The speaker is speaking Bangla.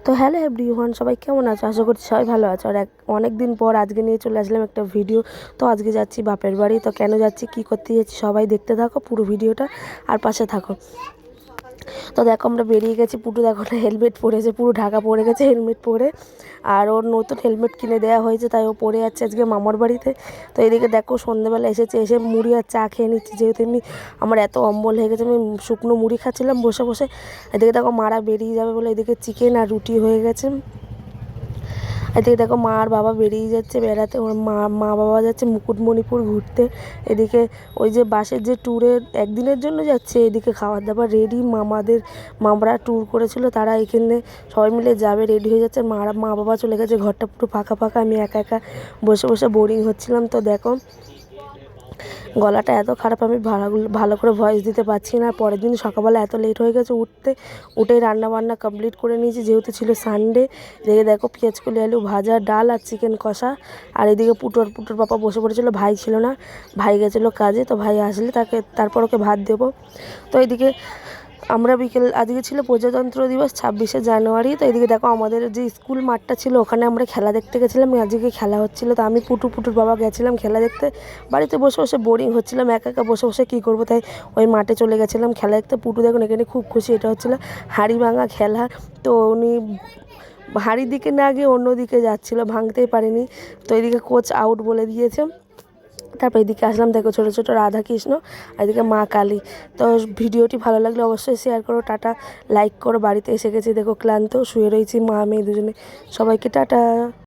তো হ্যালো এভরিওয়ান, সবাই কেমন আছো? আশা করছি সবাই ভালো আছো। আর অনেক দিন পর আজকে নিয়ে চলে আসলাম একটা ভিডিও। তো আজকে যাচ্ছি বাপের বাড়ি। তো কেন যাচ্ছি, কী করতে যাচ্ছি, সবাই দেখতে থাকো পুরো ভিডিওটা আর পাশে থাকো। তো দেখো আমরা বেরিয়ে গেছি। পুটু দেখো না হেলমেট পরেছে, পুরো ঢাকা পড়ে গেছে হেলমেট পরে। আর ওর নতুন হেলমেট কিনে দেওয়া হয়েছে, তাই ও পরে যাচ্ছে আজকে মামার বাড়িতে। তো এদিকে দেখো সন্ধ্যেবেলা এসে মুড়ি আর চা খেয়ে নিচ্ছি, যেহেতু এমনি আমার এত অম্বল হয়ে গেছে। আমি শুকনো মুড়ি খাচ্ছিলাম বসে বসে। এদিকে দেখো মারা বেরিয়ে যাবে বলে এদিকে চিকেন আর রুটি হয়ে গেছে। এদিকে দেখো মা আর বাবা বেরিয়ে যাচ্ছে বেড়াতে। ওর মা বাবা যাচ্ছে মুকুটমণিপুর ঘুরতে। এদিকে ওই যে বাসের যে ট্যুরে একদিনের জন্য যাচ্ছে, এদিকে খাবার দাবার রেডি। মামরা ট্যুর করেছিল, তারা এখানে সবাই মিলে যাবে, রেডি হয়ে যাচ্ছে। মা বাবা চলে গেছে, ঘরটা পুরো ফাঁকা ফাঁকা। আমি একা একা বসে বসে বোরিং হচ্ছিলাম। তো দেখো গলাটা এত খারাপ, আমি ভালো করে ভয়েস দিতে পারছি না। পরের দিন সকালবেলা এত লেট হয়ে গেছে উঠেই রান্নাবান্না কমপ্লিট করে নিয়েছি, যেহেতু ছিল সানডে। দেখো পেঁয়াজকলি আলু ভাজা, ডাল আর চিকেন কষা। আর এদিকে পুটোর পাপা বসে পড়েছিল, ভাই ছিল না, ভাই গেছিলো কাজে। তো ভাই আসলে তারপর ওকে ভাত দেবো। তো এদিকে আমরা আজকে ছিল প্রজাতন্ত্র দিবস 26শে জানুয়ারি। তো এদিকে দেখো আমাদের যে স্কুল মাঠটা ছিল, ওখানে আমরা খেলা দেখতে গেছিলাম। আজকে খেলা হচ্ছিলো, তো আমি পুটুর বাবা গেছিলাম খেলা দেখতে। বাড়িতে বসে বসে বোরিং হচ্ছিলাম, একা একা বসে বসে কী করবো, তাই ওই মাঠে চলে গেছিলাম খেলা দেখতে। পুটু দেখুন এখানে খুব খুশি, এটা হচ্ছিলো হাড়ি ভাঙা খেলা। তো উনি হাড়ির দিকে না গিয়ে অন্য দিকে যাচ্ছিলো, ভাঙতেই পারেনি। তো এদিকে কোচ আউট বলে দিয়েছে। তারপর এদিকে আসলাম, দেখো ছোটো ছোটো রাধা কৃষ্ণ, আর এদিকে মা কালী। তো ভিডিওটি ভালো লাগলে অবশ্যই শেয়ার করো, টাটা, লাইক করো। বাড়িতে এসে গেছি, দেখো ক্লান্ত, শুয়ে রয়েছি মা মেয়ে দুজনে। সবাইকে টাটা।